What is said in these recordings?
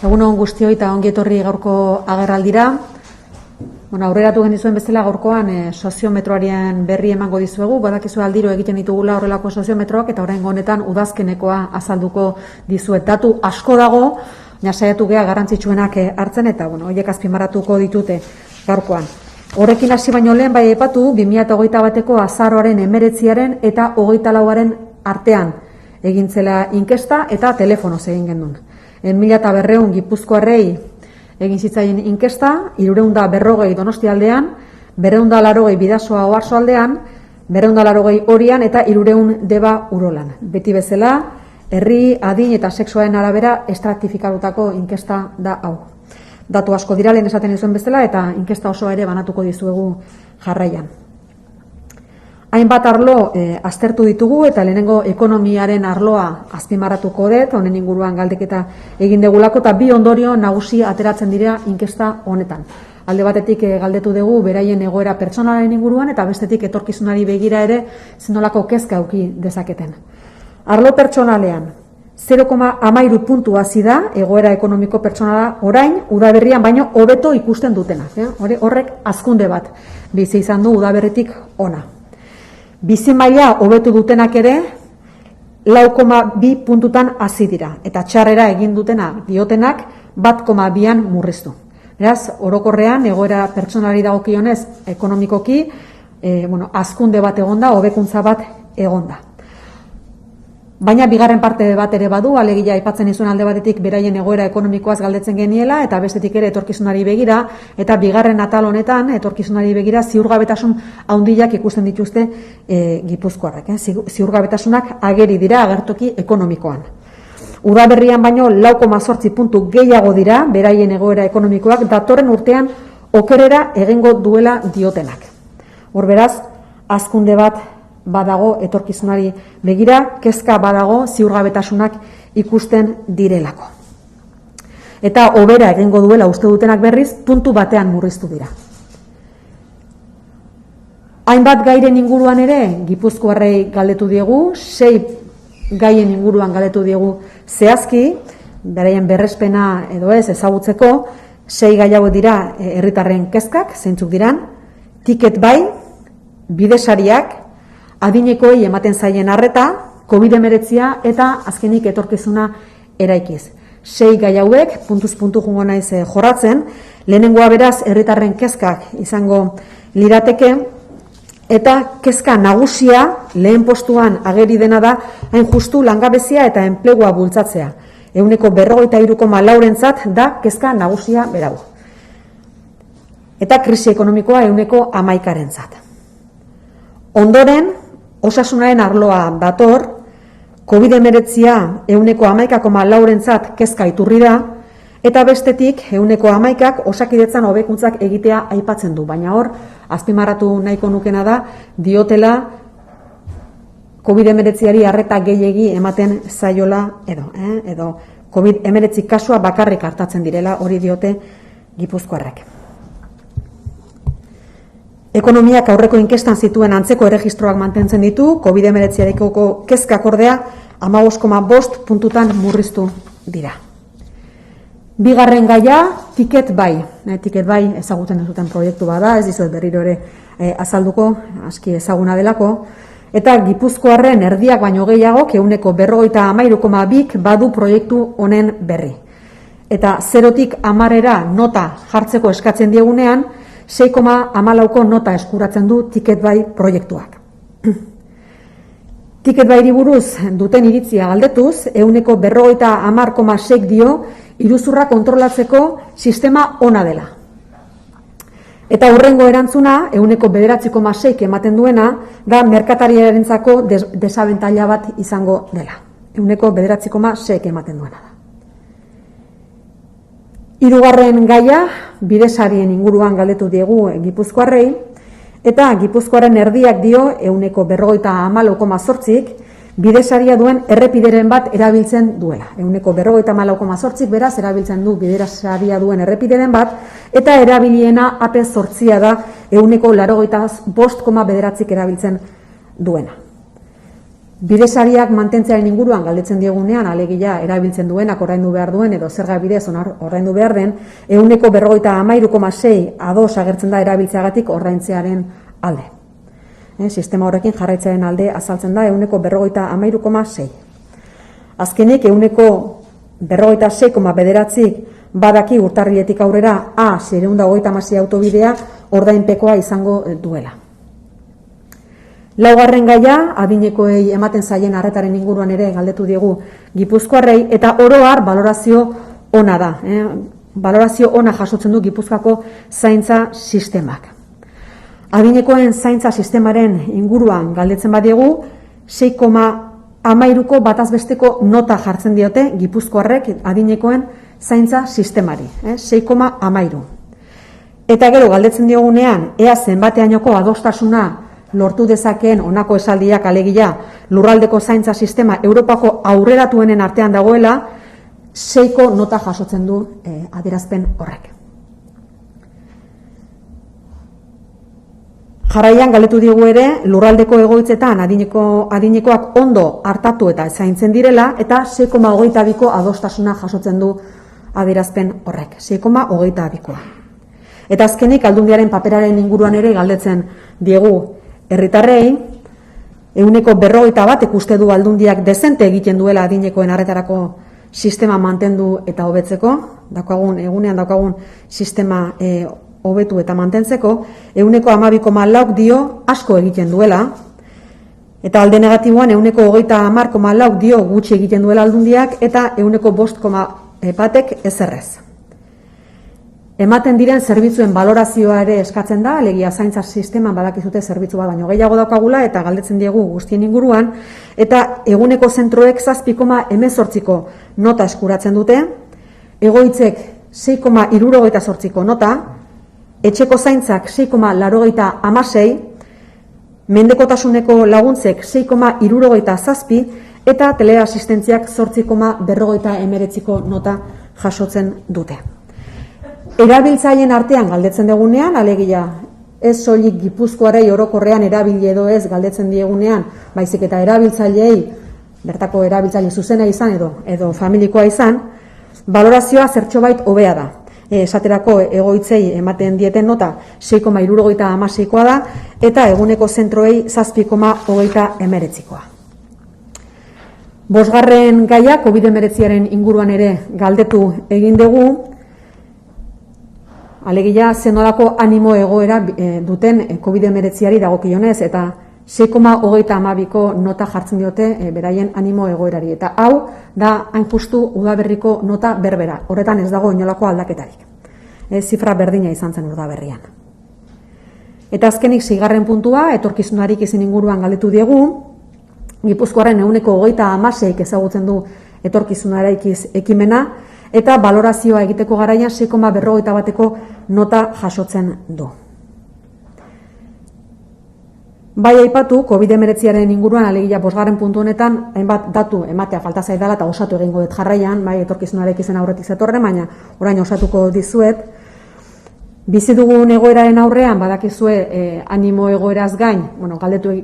Egun on guztioi eta ongi etorri gaurko agerraldira. Aurreratu genizuen bezala gaurkoan soziometroaren berri emango dizuegu. Badakizu aldiro egiten ditugula horrelako soziometroak eta oraingo honetan udazkenekoa azalduko dizuet. Datu asko dago, saiatu gea garrantzitsuenak hartzen eta horiek azpimarratuko ditute gaurkoan. Horrekin hasi baino lehen bai aipatu 2021ko azaroaren 19 eta 24aren artean egintzela inkesta eta telefonoz egin genuen. 1200 Gipuzkoarrei egin zitzaien inkesta, 340 Donostialdean, 280 Bidasoa Oarsoaldean, 280 Orian eta 300 Deba Urolan. Beti bezala, herri, adin eta sexuaren arabera estratifikatutako inkesta da hau. Datu asko dira lehen esaten izuen bezala eta inkesta osoa ere banatuko dizuegu jarraian. Hainbat arlo aztertu ditugu eta lehenengo ekonomiaren arloa azpimarratuko dut, honen inguruan galdeketa egin degulako eta bi ondorio nagusi ateratzen dira inkesta honetan. Alde batetik galdetu dugu beraien egoera pertsonalaren inguruan eta bestetik etorkizunari begira ere zenolako kezka auki dezaketen. Arlo pertsonalean 0,13 puntu hasi da egoera ekonomiko pertsonala orain udaberrian baino hobeto ikusten dutenak. Horrek hazkunde bat bizi izan du udaberritik ona. Bizi maila hobetu dutenak ere 4,2 puntutan hasi dira eta txarrera egin diotenak 1,2an murriztu. Beraz, orokorrean egoera pertsonalari dagokionez ekonomikoki hazkunde bat egonda, hobekuntza bat egonda. Baina bigarren parte bat ere badu, alegia aipatzen izuen alde batetik beraien egoera ekonomikoaz galdetzen geniela eta bestetik ere etorkizunari begira eta bigarren atal honetan etorkizunari begira ziurgabetasun handiak ikusten dituzte Gipuzkoarrak. Ziurgabetasunak ageri dira agertoki ekonomikoan. Udaberrian baino 4,8 puntu gehiago dira beraien egoera ekonomikoak datorren urtean okerera egingo duela diotenak. Hor beraz, hazkunde bat badago etorkizunari begira, kezka badago ziurgabetasunak ikusten direlako. Eta hobera egingo duela uste dutenak berriz, puntu batean murriztu dira. Hainbat gairen inguruan ere, Gipuzkoarrei galdetu diegu, 6 gaien inguruan galdetu diegu zehazki, beraien berrespena edo ez ezagutzeko, 6 gai hauek dira herritarren kezkak, zeintzuk diran, tiket bai, bidesariak, adinekoei ematen zaien arreta, COVID-19 eta azkenik etorkizuna eraikiz. 6 gai hauek, puntuz puntu jungo naiz jorratzen, lehenengoa beraz herritarren kezkak izango lirateke, eta kezka nagusia lehen postuan ageri dena da, hain justu langabezia eta enplegua bultzatzea. 43,4%rentzat da kezka nagusia berau. Eta krisi ekonomikoa 11%rentzat. Ondoren, osasunaren arloa dator, COVID-19 11,4%rentzat kezka iturri da, eta bestetik 11%ak osakidetzan hobekuntzak egitea aipatzen du. Baina hor, azpimarratu nahiko nukena da, diotela COVID-19ari arreta gehiegi ematen zaiola edo COVID-19 kasua bakarrik hartatzen direla, hori diote Gipuzkoarrek. Ekonomiak aurreko inkestan zituen antzeko erregistroak mantentzen ditu, COVID-19areko kezkak ordea 15,5 puntutan murriztu dira. Bigarren gaia, tiket bai. Tiket bai ezagutzen duten proiektu bada, ez dizuet berriro ere azalduko, aski ezaguna delako. Eta Gipuzkoarren erdiak baino gehiago, 53,2 badu proiektu honen berri. Eta 0tik 10era nota jartzeko eskatzen diegunean, 6,14ko nota eskuratzen du tiket bai proiektuak. Tiket bairi buruz duten iritzia galdetuz, 50,6 dio iruzurra kontrolatzeko sistema ona dela. Eta hurrengo erantzuna, 9,6 ematen duena, da merkatariarentzako desabentaila bat izango dela. 9,6 ematen duena da. Hirugarren gaia, bidesarien inguruan galdetu diegu Gipuzkoarrei, eta Gipuzkoaren erdiak dio 54,8 bidesaria duen errepideren bat erabiltzen duela. 54,8 beraz erabiltzen du bidesaria duen errepideren bat, eta erabiliena AP8 da 85,9 erabiltzen duena. Bidesariak mantentzearen inguruan galdetzen diegunean, alegia erabiltzen duenak ordaindu behar duen edo zerga bidez ordaindu behar den, 53,6 ados agertzen da erabiltzeagatik ordaintzearen alde. Sistema horrekin jarraitzearen alde azaltzen da 53,6. Azkenik 56,9 badaki urtarriletik aurrera A636 autobidea ordainpekoa izango duela. Laugarren gaia, adinekoei ematen zaien arretaren inguruan ere galdetu diegu Gipuzkoarrei, eta oro har balorazio ona da. Balorazio ona jasotzen du Gipuzkoako zaintza sistemak. Adinekoen zaintza sistemaren inguruan galdetzen badiegu, 6,13ko batazbesteko nota jartzen diote Gipuzkoarrek adinekoen zaintza sistemari. 6,13. Eta gero galdetzen diogunean, ea zenbateainoko adostasuna lortu dezakeen honako esaldiak, alegia lurraldeko zaintza sistema Europako aurreratuenen artean dagoela, 6ko nota jasotzen du adierazpen horrek. Jarraian galdetu digu ere lurraldeko egoitzetan adinekoak ondo hartatu eta zaintzen direla, eta 6,22ko adostasuna jasotzen du adierazpen horrek, 6,22koa. Eta azkenik Aldundiaren paperaren inguruan ere galdetzen diegu herritarrei, 51 uste du Aldundiak dezente egiten duela adinekoen arretarako sistema mantendu eta hobetzeko, egunean daukagun sistema hobetu eta mantentzeko, 12,4 dio asko egiten duela, eta alde negatiboan 30,4 dio gutxi egiten duela Aldundiak, eta 5,1 ezerrez. Ematen diren zerbitzuen balorazioa ere eskatzen da, alegia zaintza sisteman badakizute zerbitzu bat baino gehiago daukagula, eta galdetzen diegu guztien inguruan, eta eguneko zentroek 7,18ko nota eskuratzen dute, egoitzek 6,78ko nota, etxeko zaintzak 6,86, mendekotasuneko laguntzek 6,77, eta teleasistentziak 8,59ko nota jasotzen dute. Erabiltzaileen artean galdetzen dugunean, alegia ez soilik Gipuzkoarrei orokorrean erabili edo ez galdetzen diegunean, baizik eta erabiltzaileei, bertako erabiltzaile zuzena izan edo familikoa izan, balorazioa zertxobait hobea da. Esaterako egoitzei ematen dieten nota 6,76koa da, eta eguneko zentroei 7,39koa. Bosgarren gaia, COVID-19 inguruan ere galdetu egin dugu, alegia zenolako animo egoera duten COVID-19 dagokionez, eta 6,32ko nota jartzen diote beraien animo egoerari. Eta hau da hain justu udaberriko nota berbera. Horretan ez dago inolako aldaketarik. Zifra berdina izan zen udaberrian. Eta azkenik 6. puntua, etorkizunarik izin inguruan galdetu diegu, Gipuzkoaren 26 ezagutzen du etorkizunaraikiz ekimena, eta balorazioa egiteko garaian 6,51ko nota jasotzen du. Bai aipatu, COVID-19 inguruan, alegia 5. puntu honetan, hainbat datu ematea falta zaidala eta osatu egingo dut jarraian, bai etorkizunarek izen aurretik zetorren, baina orain osatuko dizuet. Bizi dugun egoeraren aurrean, badakizue animo egoeraz gain,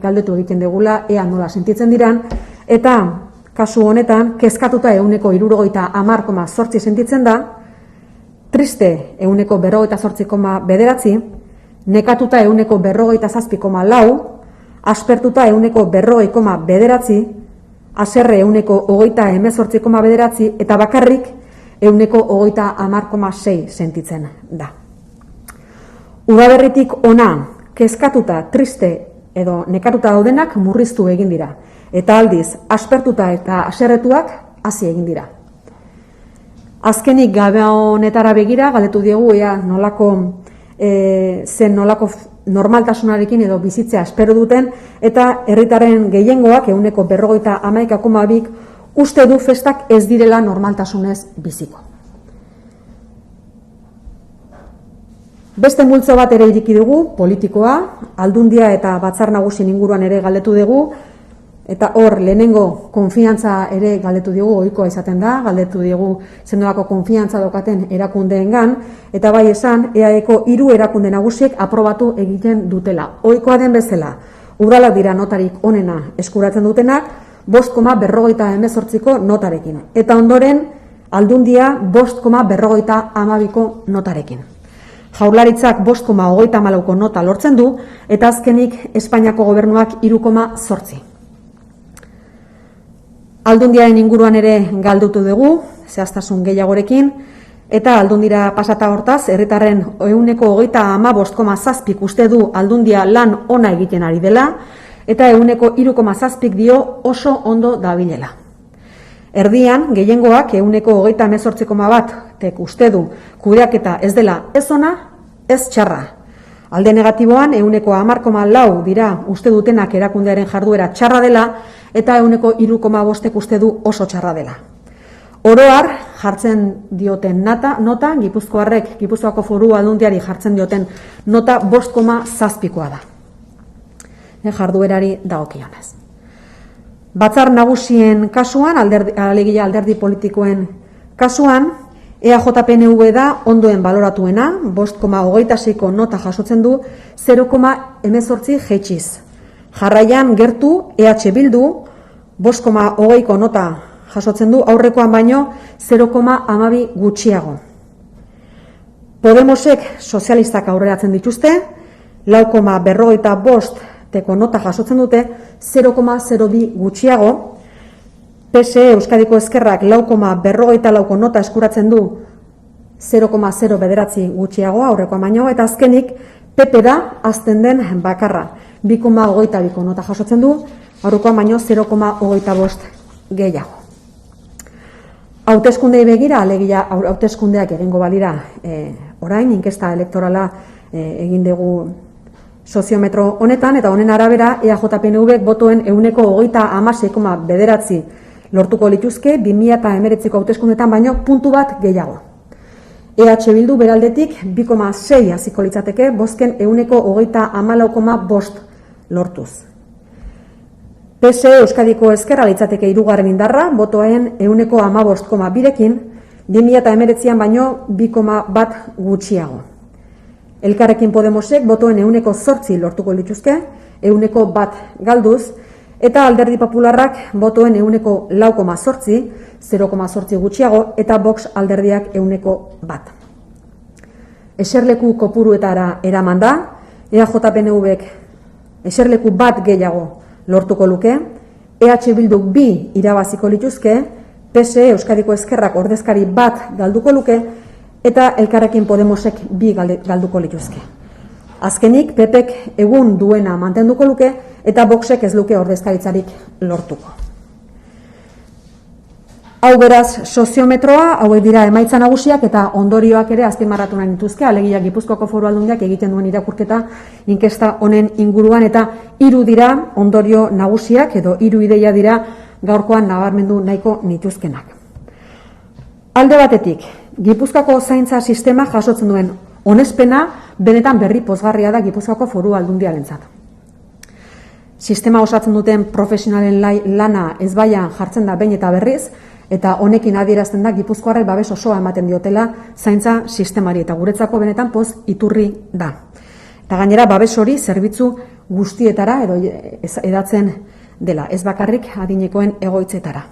galdetu egiten degula, ea nola sentitzen diran, eta kasu honetan, kezkatuta 70,8 sentitzen da, triste 48,9, nekatuta 47,4, aspertuta 40,9, haserre 28,9, eta bakarrik 30,6 sentitzen da. Udaberritik ona, kezkatuta, triste edo nekatuta daudenak murriztu egin dira. Eta aldiz, aspertuta eta haserretuak hazi egin dira. Azkenik gabe honetara begira, galdetu diegu ea nolako normaltasunarekin edo bizitzea espero duten, eta herritarren gehiengoak 51,2 uste du festak ez direla normaltasunez biziko. Beste multzo bat ere iriki dugu, politikoa, Aldundia eta Batzar Nagusien inguruan ere galdetu dugu, eta hor lehenengo konfiantza ere galdetu digu, ohikoa izaten da, galdetu digu zenolako konfiantza daukaten erakundeengan, eta bai esan, EAEko 3 erakunde nagusiek aprobatu egiten dutela. Ohikoa den bezala, udalak dira notarik onena eskuratzen dutenak, 5,48ko notarekin. Eta ondoren, Aldundia 5,52ko notarekin. Jaurlaritzak 5,34ko nota lortzen du, eta azkenik Espainiako gobernuak 3,8. Aldundiaren inguruan ere galdutu dugu, zehaztasun gehiagorekin, eta Aldundira pasata hortaz, herritarren 35,7 uste du Aldundia lan ona egiten ari dela, eta 3,7 dio oso ondo dabilela. Erdian, gehiengoak 18,1 uste du kudeaketa ez dela ez ona, ez txarra. Alde negatiboan, 10,4 dira uste dutenak erakundearen jarduera txarra dela, eta 3,5 uste du oso txarra dela. Oroar, jartzen dioten nota, Gipuzkoako Foru Aldundiari jartzen dioten nota 5,7koa da. Jarduerari dagokionez. Batzar nagusien kasuan, alegia alderdi politikoen kasuan, EAJ-PNV da ondoen baloratuena, 5,26ko nota jasotzen du 0,18 jeitsiz. Jarraian gertu EH Bildu 5,20ko nota jasotzen du aurrekoan baino 0,12 gutxiago. Podemosek sozialistak aurreratzen dituzte, 4,45ko nota jasotzen dute 0,02 gutxiago. PSE Euskadiko Ezkerrak 4,44ko nota eskuratzen du 0,09 gutxiago aurrekoan baino, eta azkenik PP da azten den bakarra. 2,22ko nota jasotzen du, aurrekoan baino 0,25 gehiago. Hauteskundei begira, alegia hauteskundeak egingo balira orain, inkesta elektorala egin dugu soziometro honetan, eta honen arabera EAJ-PNV botoen 36,9 lortuko lituzke 2019ko hauteskundetan baino puntu bat gehiago. EH Bildu beraldetik 2,6 hasiko litzateke bozken 34,5 lortuz. PSE Euskadiko Ezkerra litzateke hirugarren indarra, botoen 15,2rekin, 2019an baino 2,1 gutxiago. Elkarrekin Podemosek botoen 8 lortuko lituzke, 1 galduz, eta Alderdi Popularrak botoen 4,8, 0,8 gutxiago, eta Vox alderdiak 1. Eserleku kopuruetara eraman da, EAJ-PNVek eserleku 1 gehiago lortuko luke, EH Bilduk 2 irabaziko lituzke, PSE Euskadiko Ezkerrak ordezkari 1 galduko luke, eta Elkarrekin Podemosek 2 galduko lituzke. Azkenik, PPek egun duena mantenduko luke, eta Voxek ez luke ordezkaritzarik lortuko. Hau beraz soziometroa, hauek dira emaitza nagusiak eta ondorioak ere azpimarratu nahi dituzke, alegia Gipuzkoako Foru Aldundiak egiten duen irakurketa inkesta honen inguruan, eta 3 dira ondorio nagusiak edo 3 ideia dira gaurkoan nabarmendu nahiko nituzkenak. Alde batetik, Gipuzkoako zaintza sistema jasotzen duen onespena benetan berri pozgarria da Gipuzkoako Foru Aldundiarentzat. Sistema osatzen duten profesionalen lana ezbaian jartzen da behin eta berriz, eta honekin adierazten da Gipuzkoarrek babes osoa ematen diotela zaintza sistemari, eta guretzako benetan poz iturri da. Eta gainera babes hori zerbitzu guztietara edo edatzen dela, ez bakarrik adinekoen egoitzetara.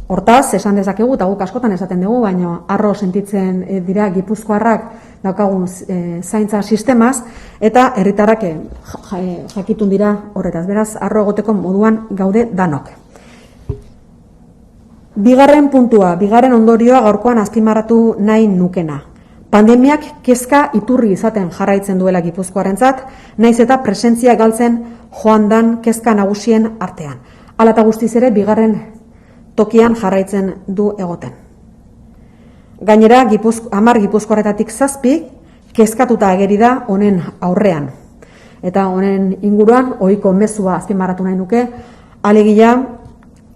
Hortaz, esan dezakegu, eta guk askotan esaten dugu, baina harro sentitzen dira Gipuzkoarrak daukagun zaintza sistemaz, eta herritarrak jakitun dira horretaz. Beraz, harro egoteko moduan gaude danok. Bigarren puntua, bigarren ondorioa gaurkoan azpimarratu nahi nukena. Pandemiak kezka iturri izaten jarraitzen duela Gipuzkoarentzat, naiz eta presentzia galtzen joan dan kezka nagusien artean. Hala eta guztiz ere, bigarren tokian jarraitzen du egoten. Gainera, 10 Gipuzkoarretatik 7 kezkatuta ageri da honen aurrean. Eta honen inguruan, ohiko mezua azpimarratu nahi nuke, alegia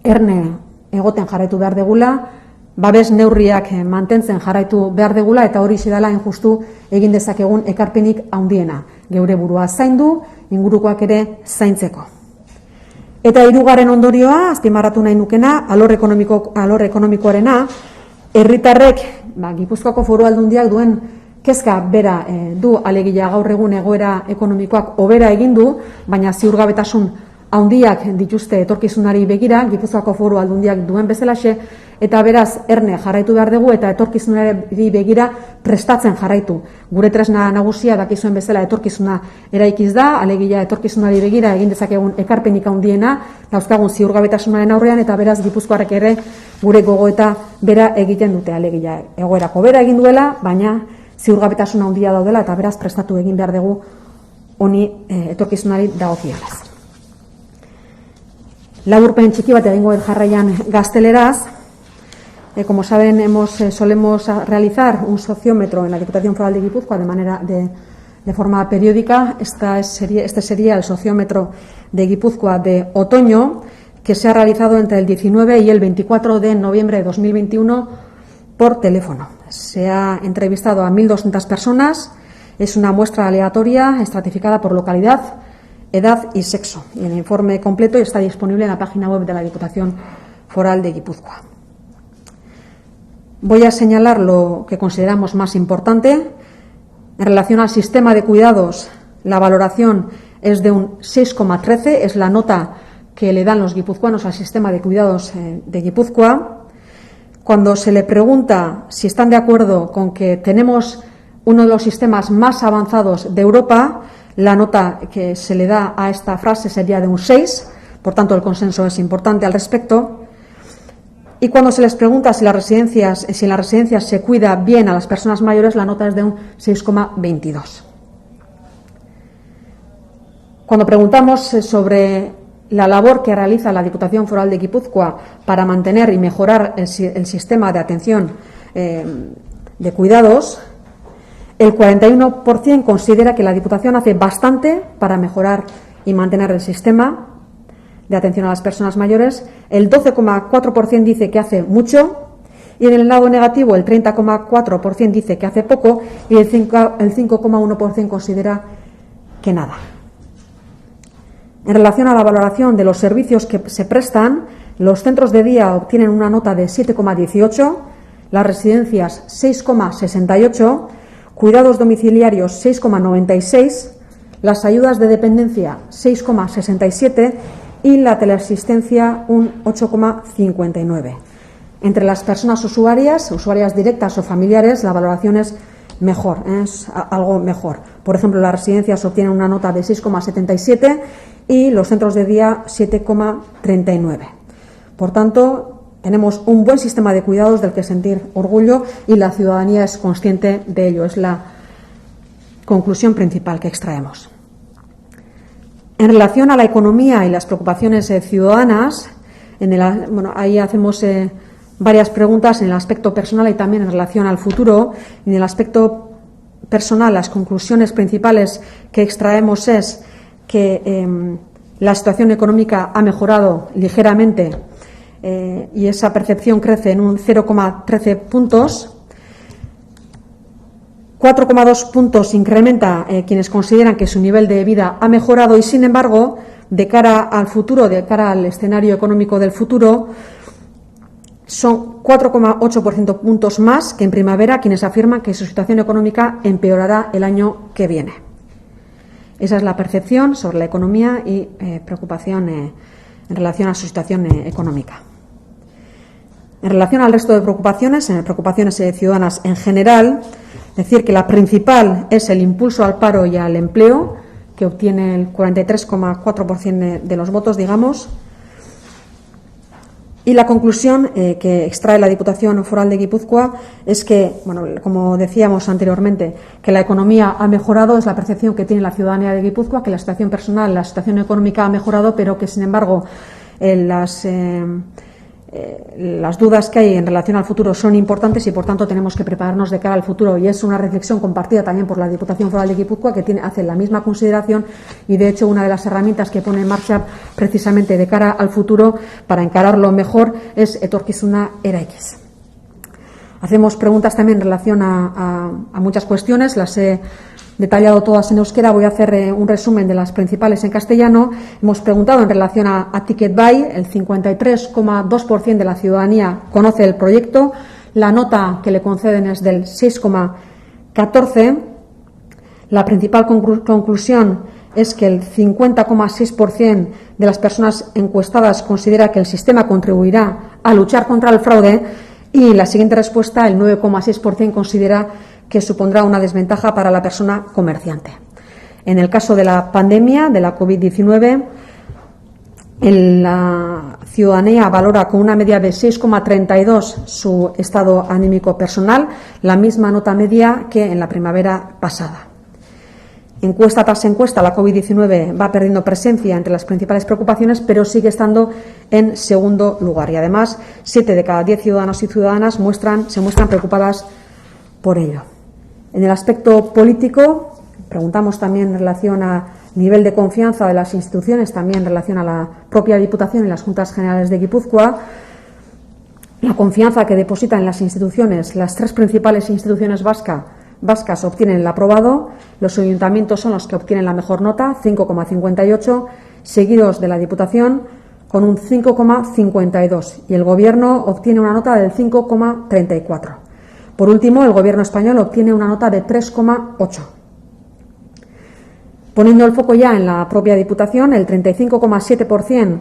erne egoten jarraitu behar degula, babes neurriak mantentzen jarraitu behar degula, eta hori dela injustu egin dezakegun ekarpenik handiena. Geure burua zaindu, ingurukoak ere zaintzeko. Eta 3. ondorioa, azpimarratu nahi nukena, alor ekonomikoarena, herritarrek, Gipuzkoako Foru Aldundiak duen kezka bera du, alegia gaur egun egoera ekonomikoak hobera egin du, baina ziurgabetasun handiak dituzte etorkizunari begira, Gipuzkoako Foru Aldundiak duen bezalaxe, eta beraz erne jarraitu behar dugu eta etorkizunari begira prestatzen jarraitu. Gure tresna nagusia dakizuen bezala etorkizuna eraikiz da, alegia etorkizunari begira egin dezakegun ekarpenik handiena, dauzkagun ziurgabetasunaren aurrean, eta beraz Gipuzkoarrek ere gure gogoeta bera egiten dute, alegia egoerako bera egin duela, baina ziurgabetasun handia daudela eta beraz prestatu egin behar dugu honi etorkizunari dagokionez. Laburpen txiki bat egingo jarraian gazteleraz. Como saben, solemos realizar un sociómetro en la Diputación Foral de Guipúzcoa de forma periódica. Este sería el sociómetro de Guipúzcoa de otoño, que se ha realizado entre el 19 y el 24 de noviembre de 2021 por teléfono. Se ha entrevistado a 1.200 personas. Es una muestra aleatoria estratificada por localidad, edad y sexo. Y el informe completo está disponible en la página web de la Diputación Foral de Guipúzcoa. Voy a señalar lo que consideramos más importante. En relación al sistema de cuidados, la valoración es de un 6,13, es la nota que le dan los guipuzcoanos al sistema de cuidados de Guipúzcoa. Cuando se le pregunta si están de acuerdo con que tenemos uno de los sistemas más avanzados de Europa, la nota que se le da a esta frase sería de un 6, por tanto el consenso es importante al respecto. Y cuando se les pregunta si en las residencias se cuida bien a las personas mayores, la nota es de un 6,22. Cuando preguntamos sobre la labor que realiza la Diputación Foral de Guipúzcoa para mantener y mejorar el sistema de atención de cuidados, el 41% considera que la Diputación hace bastante para mejorar y mantener el sistema de atención a las personas mayores, el 12,4% dice que hace mucho, y en el lado negativo el 30,4% dice que hace poco y el 5,1% considera que nada. En relación a la valoración de los servicios que se prestan, los centros de día obtienen una nota de 7,18, las residencias 6,68, cuidados domiciliarios 6,96, las ayudas de dependencia 6,67 y la teleasistencia un 8,59. Entre las personas usuarias directas o familiares, la valoración es mejor, es algo mejor. Por ejemplo, las residencias obtienen una nota de 6,77 y los centros de día 7,39. Por tanto, tenemos un buen sistema de cuidados del que sentir orgullo y la ciudadanía es consciente de ello. Es la conclusión principal que extraemos. En relación a la economía y las preocupaciones ciudadanas, ahí hacemos varias preguntas en el aspecto personal y también en relación al futuro. En el aspecto personal, las conclusiones principales que extraemos es que la situación económica ha mejorado ligeramente y esa percepción crece en un 0,13 puntos. 4,2 puntos incrementa quienes consideran que su nivel de vida ha mejorado y, sin embargo, de cara al futuro, de cara al escenario económico del futuro, son 4,8% puntos más que en primavera quienes afirman que su situación económica empeorará el año que viene. Esa es la percepción sobre la economía y preocupación en relación a su situación económica. En relación al resto de preocupaciones ciudadanas en general, decir que la principal es el impulso al paro y al empleo, que obtiene el 43,4% de los votos, digamos. Y la conclusión que extrae la Diputación Foral de Guipúzcoa es que, como decíamos anteriormente, que la economía ha mejorado, es la percepción que tiene la ciudadanía de Guipúzcoa, que la situación personal, la situación económica ha mejorado, pero que, sin embargo, las dudas que hay en relación al futuro son importantes y, por tanto, tenemos que prepararnos de cara al futuro. Y es una reflexión compartida también por la Diputación Foral de Guipúzcoa, que hace la misma consideración y, de hecho, una de las herramientas que pone en marcha precisamente de cara al futuro para encararlo mejor es etorkizuna eraikiz. Hacemos preguntas también en relación a muchas cuestiones, las he detallado todas en euskera, voy a hacer un resumen de las principales en castellano. Hemos preguntado en relación a Ticket Buy, el 53,2% de la ciudadanía conoce el proyecto, la nota que le conceden es del 6,14%. La principal conclusión es que el 50,6% de las personas encuestadas considera que el sistema contribuirá a luchar contra el fraude y la siguiente respuesta, el 9,6%, considera que supondrá una desventaja para la persona comerciante. En el caso de la pandemia, de la COVID-19, la ciudadanía valora con una media de 6,32 su estado anímico personal, la misma nota media que en la primavera pasada. Encuesta tras encuesta, la COVID-19 va perdiendo presencia entre las principales preocupaciones, pero sigue estando en segundo lugar. Y además, 7 de cada 10 ciudadanos y ciudadanas se muestran preocupadas por ello. En el aspecto político, preguntamos también en relación a nivel de confianza de las instituciones, también en relación a la propia Diputación y las Juntas Generales de Guipúzcoa. La confianza que depositan en las instituciones, las 3 principales instituciones vascas obtienen el aprobado, los ayuntamientos son los que obtienen la mejor nota, 5,58, seguidos de la Diputación con un 5,52 y el Gobierno obtiene una nota del 5,34. Por último, el Gobierno español obtiene una nota de 3,8. Poniendo el foco ya en la propia Diputación, el 35,7%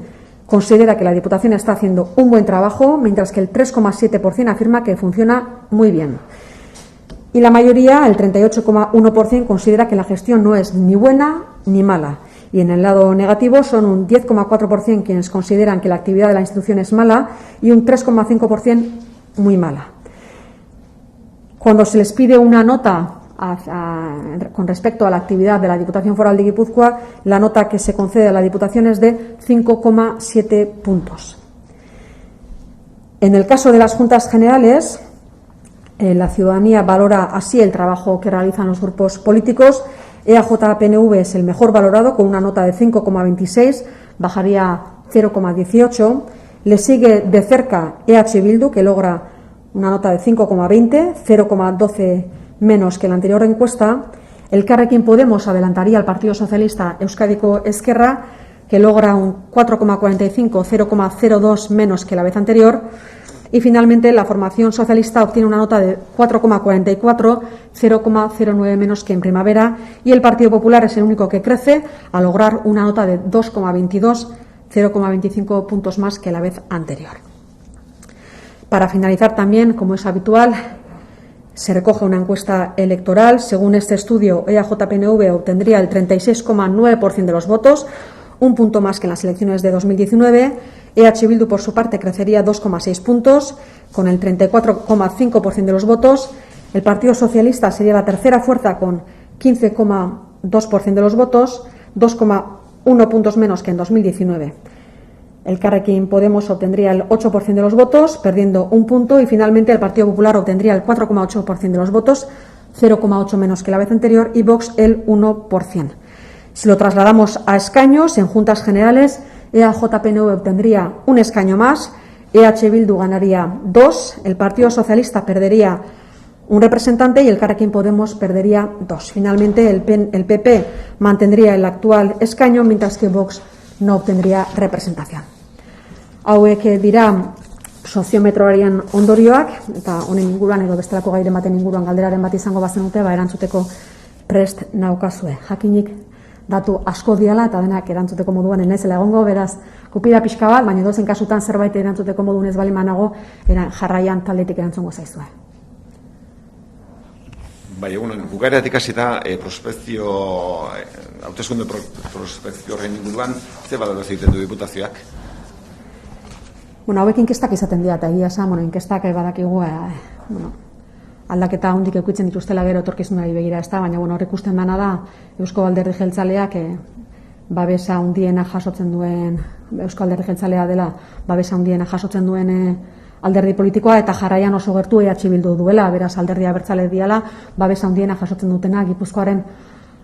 considera que la Diputación está haciendo un buen trabajo, mientras que el 3,7% afirma que funciona muy bien. Y la mayoría, el 38,1%, considera que la gestión no es ni buena ni mala. Y en el lado negativo son un 10,4% quienes consideran que la actividad de la institución es mala y un 3,5% muy mala. Cuando se les pide una nota con respecto a la actividad de la Diputación Foral de Guipúzcoa, la nota que se concede a la Diputación es de 5,7 puntos. En el caso de las Juntas Generales, la ciudadanía valora así el trabajo que realizan los grupos políticos. EAJ-PNV es el mejor valorado con una nota de 5,26, bajaría 0,18. Le sigue de cerca EH Bildu, que logra una nota de 5,20, 0,12 menos que la anterior encuesta. Elkarrekin Podemos adelantaría al Partido Socialista Euskadiko Ezkerra, que logra un 4,45, 0,02 menos que la vez anterior. Y finalmente la formación socialista obtiene una nota de 4,44, 0,09 menos que en primavera, y el Partido Popular es el único que crece a lograr una nota de 2,22, 0,25 puntos más que la vez anterior. Para finalizar también, como es habitual, se recoge una encuesta electoral. Según este estudio, EAJ-PNV obtendría el 36,9% de los votos, un punto más que en las elecciones de 2019. EH Bildu, por su parte, crecería 2,6 puntos, con el 34,5% de los votos. El Partido Socialista sería la tercera fuerza, con 15,2% de los votos, 2,1 puntos menos que en 2019. Elkarrekin Podemos obtendría el 8% de los votos, perdiendo un punto, y finalmente el Partido Popular obtendría el 4,8% de los votos, 0,8 menos que la vez anterior, y Vox el 1%. Si lo trasladamos a escaños, en Juntas Generales, EAJ-PNV obtendría un escaño más, EH Bildu ganaría 2, el Partido Socialista perdería un representante y el Elkarrekin Podemos perdería 2. Finalmente, el PP mantendría el actual escaño, mientras que Vox no obtendría representación. Hauek dira soziometroaren ondorioak, eta honen inguruan edo bestelako gairen baten inguruan galderaren bat izango bazenute, erantzuteko prest naukazue. Jakinik datu asko diala eta denak erantzuteko moduan enezela egongo, beraz, kupida pixka bat, baina dozen kasutan zerbait erantzuteko modun ez bali manago, jarraian taldetik erantzungo zaizue. Bai, egunen, bukaeratik hasita hauteskunde prospekzio horren inguruan, ze baloraz egiten du diputazioak? Hauek inkestak izaten dira, eta egia esan, inkestak badakigu, aldaketa hondik eukitzen dituztela gero etorkizunari begira, ez da, baina hor ikusten dana da, Eusko Alderdi Jeltzaleak babesa handiena jasotzen duen, Eusko Alderdi Jeltzalea dela babesa handiena jasotzen duen alderdi politikoa, eta jarraian oso gertu EH Bildu duela, beraz alderdi abertzale diala, babesa handiena jasotzen dutena Gipuzkoaren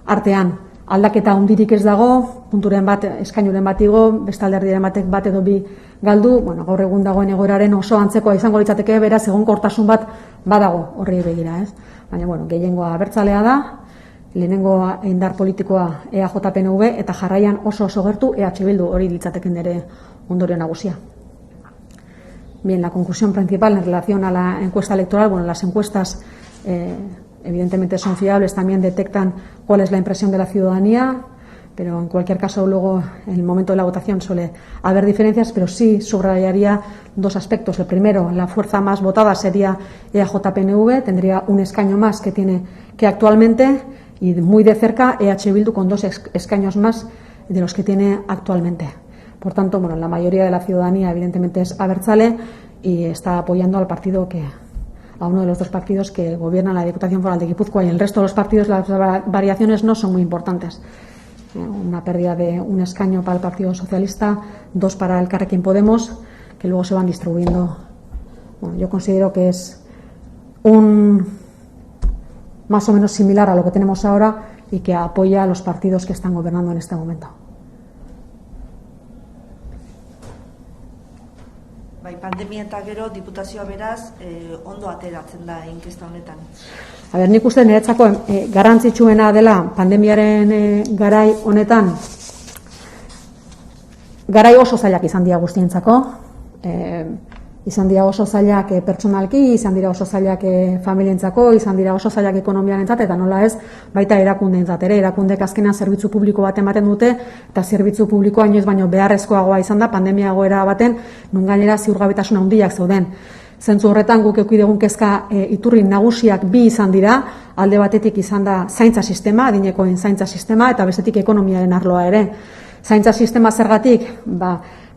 artean. Aldaketa hundirik ez dago, punturen bat, eskainuren bat igo, beste alderdiren batek bat edo bi galdu, gaur egun dagoen egoeraren oso antzekoa izango litzateke, beraz egonkortasun bat badago horri begira, ez? Baina, gehiengoa abertzalea da, lehenengo indar politikoa EAJ-PNV, eta jarraian oso gertu EH Bildu, hori litzateken ere ondorio nagusia. Bien, la conclusión principal en relación a la encuesta electoral, las encuestas evidentemente son fiables, también detectan cuál es la impresión de la ciudadanía, pero en cualquier caso luego en el momento de la votación suele haber diferencias, pero sí subrayaría dos aspectos. El primero, la fuerza más votada sería EAJ-PNV, tendría un escaño más que tiene que actualmente, y muy de cerca EH Bildu con 2 escaños más de los que tiene actualmente. Por tanto, bueno, la mayoría de la ciudadanía evidentemente es abertzale y está apoyando al partido a uno de los 2 partidos que gobiernan la Diputación Foral de Guipúzcoa, y el resto de los partidos las variaciones no son muy importantes. Una pérdida de un escaño para el Partido Socialista, 2 para el Carrequín Podemos, que luego se van distribuyendo. Bueno, yo considero que es más o menos similar a lo que tenemos ahora y que apoya a los partidos que están gobernando en este momento. Pandemia eta gero diputazioa beraz ondo ateratzen da inkesta honetan. Nik uste niretzako garrantzitsuena dela pandemiaren garai honetan, garai oso zailak izan dira guztientzako, izan dira oso zailak pertsonalki, izan dira oso zailak familientzako, izan dira oso zailak ekonomiarentzat, eta nola ez, baita erakundeentzat ere. Erakundek azkenean zerbitzu publiko bat ematen dute, eta zerbitzu publikoa inoiz baino beharrezkoagoa izan da pandemia egoera baten, nun gainera ziurgabetasuna handiak zeuden. Zentzu horretan guk eduki dugun kezka iturri nagusiak 2 izan dira, alde batetik izan da zaintza sistema, adinekoen zaintza sistema, eta bestetik ekonomiaren arloa ere. Zaintza sistema zergatik,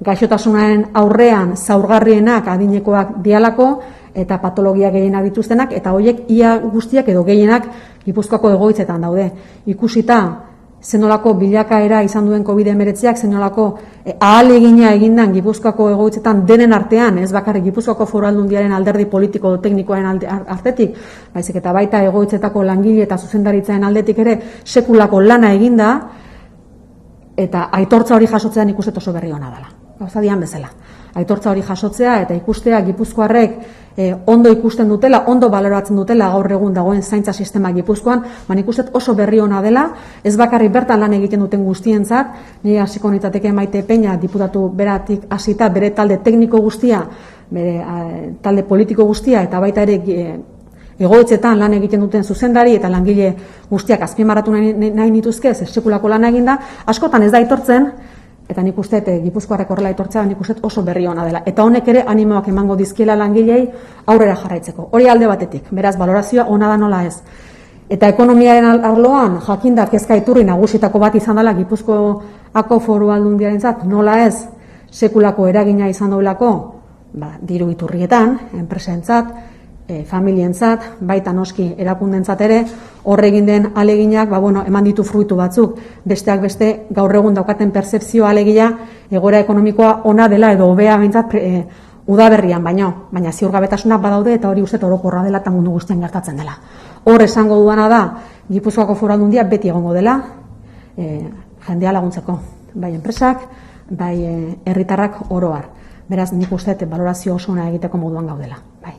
gaixotasunaren aurrean zaurgarrienak adinekoak dialako eta patologia gehienak dituztenak, eta horiek ia guztiak edo gehienak Gipuzkoako egoitzetan daude. Ikusita zenolako bilakaera izan duen COVID-19ak, zenolako ahalegina egindan Gipuzkoako egoitzetan denen artean, ez bakarrik Gipuzkoako Foru Aldundiaren alderdi politiko teknikoaren artetik, baizik eta baita egoitzetako langile eta zuzendaritzaren aldetik ere sekulako lana eginda, eta aitortza hori jasotzean ikusten oso berri ona dela. Gauza dian bezala. Aitortza hori jasotzea eta ikustea Gipuzkoarrek ondo ikusten dutela, ondo baloratzen dutela gaur egun dagoen zaintza sistema Gipuzkoan, nik uste oso berri ona dela, ez bakarrik bertan lan egiten duten guztientzat, nire hasiko nitzateke Maite Peña diputatu beratik hasita bere talde tekniko guztia, bere talde politiko guztia, eta baita ere egoitzetan lan egiten duten zuzendari eta langile guztiak azpimarratu nahi nituzke, sekulako lan eginda, askotan ez da aitortzen, eta nik uste Gipuzkoarrek horrela aitortzea nik uste oso berri ona dela. Eta honek ere animoak emango dizkiela langilei aurrera jarraitzeko. Hori alde batetik, beraz balorazioa ona da nola ez. Eta ekonomiaren arloan jakinda kezka iturri nagusitako bat izan dela Gipuzkoako Foru Aldundiarentzat, nola ez sekulako eragina izan duelako, diru iturrietan, enpresentzat, familientzat, baita noski erakundentzat ere, horre egin den aleginak, eman ditu fruitu batzuk, besteak beste gaur egun daukaten pertzepzioa alegia egoera ekonomikoa ona dela edo hobea behintzat udaberrian baina ziurgabetasunak badaude eta hori uste orokorra dela eta mundu guztian gertatzen dela. Hor esango duana da, Gipuzkoako Foru Aldundia beti egongo dela, jendea laguntzeko, bai enpresak, bai herritarrak oro har. Beraz, nik uste balorazio oso ona egiteko moduan gaudela, bai.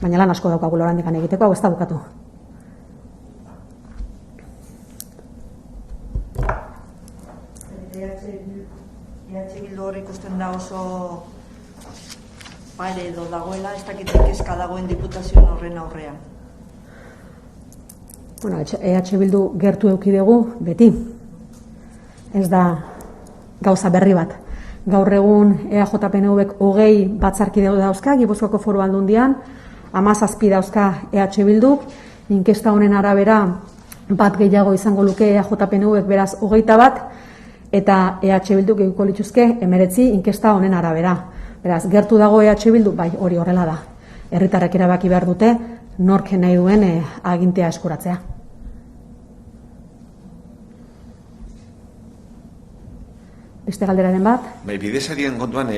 Baina lan asko daukagula oraindik egiteko, hau ez da bukatu. EH Bildu hor ikusten da oso pare edo dagoela, ez dakitek kezka dagoen diputazioen horren aurrean. EH Bildu gertu eduki dugu beti. Ez da gauza berri bat. Gaur egun EAJ-PNVek 20 batzarkide dauzka Gipuzkoako Foru Aldundian, 17 dauzka EH Bilduk, inkesta honen arabera bat gehiago izango luke EAJ-PNVek beraz 21, eta EH Bilduk edukiko lituzke 19 inkesta honen arabera. Beraz, gertu dago EH Bildu, bai hori horrela da. Herritarrek erabaki behar dute nork nahi duen agintea eskuratzea. Beste galderaren bat? Bidesarien kontuan,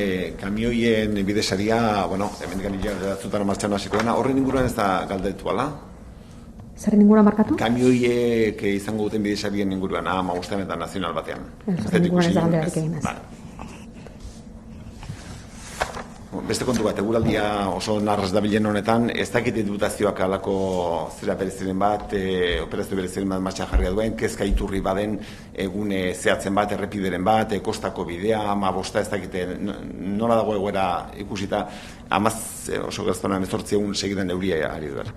kamioien bidesaria, hemen ganila batzutan martxan hasiko dena, horren inguruan ez da galdetu, ala? Zerren inguruan markatu? Kamioiek izango duten bidesarien inguruan, Magustean eta nazional batean. Zerren inguruan ez da galderarik egin ez. Beste kontu bat, eguraldia oso narraz dabilen honetan, ez dakit diputazioak alako zera bereziren bat, operazio bereziren bat martxan jarria duen, kezka iturri baden egune zehatzen bat, errepideren bat, kostako bidea, 15 ez dakite, nola dago egoera ikusita, oso gaztonan 8 egun segidan euria ari duela.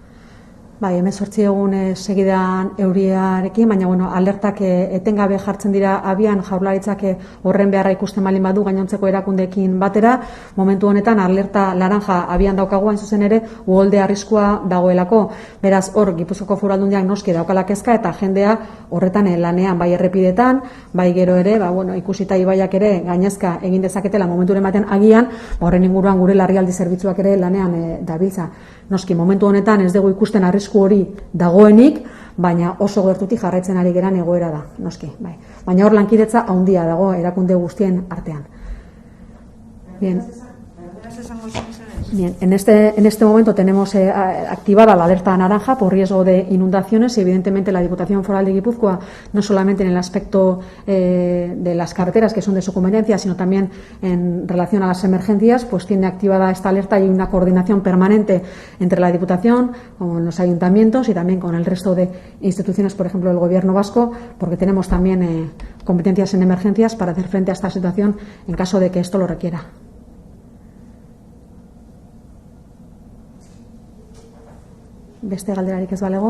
Bai, 18 egun segidan euriarekin, baina bueno, alertak etengabe jartzen dira abian, Jaurlaritzak horren beharra ikusten balin badu gainontzeko erakundeekin batera. Momentu honetan alerta laranja abian daukagu, hain zuzen ere uholde arriskua dagoelako. Beraz, hor Gipuzkoako Foru Aldundiak noski daukala kezka eta jendea horretan lanean, bai errepidetan, bai gero ere, ikusita ibaiak ere gainezka egin dezaketela momenturen baten agian, horren inguruan gure larrialdi zerbitzuak ere lanean dabiltza. Noski, momentu honetan ez dugu ikusten arrisku hori dagoenik, baina oso gertutik jarraitzen ari geran egoera da, noski, bai. Baina hor lankidetza handia dago erakunde guztien artean. Bien. Bien, en este momento tenemos activada la alerta naranja por riesgo de inundaciones y evidentemente la Diputación Foral de Guipúzcoa, no solamente en el aspecto de las carreteras que son de su competencia, sino también en relación a las emergencias, pues tiene activada esta alerta y una coordinación permanente entre la Diputación, con los ayuntamientos y también con el resto de instituciones, por ejemplo, del Gobierno vasco, porque tenemos también competencias en emergencias para hacer frente a esta situación en caso de que esto lo requiera. Beste galderarik ez balego,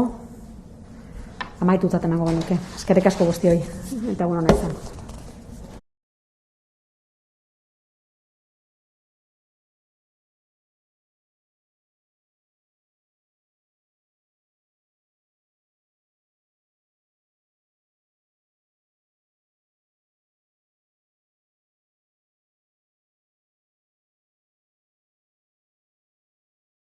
amaitutzat emango genuke. Eskerrik asko guztioi, eta bueno, nahi zen.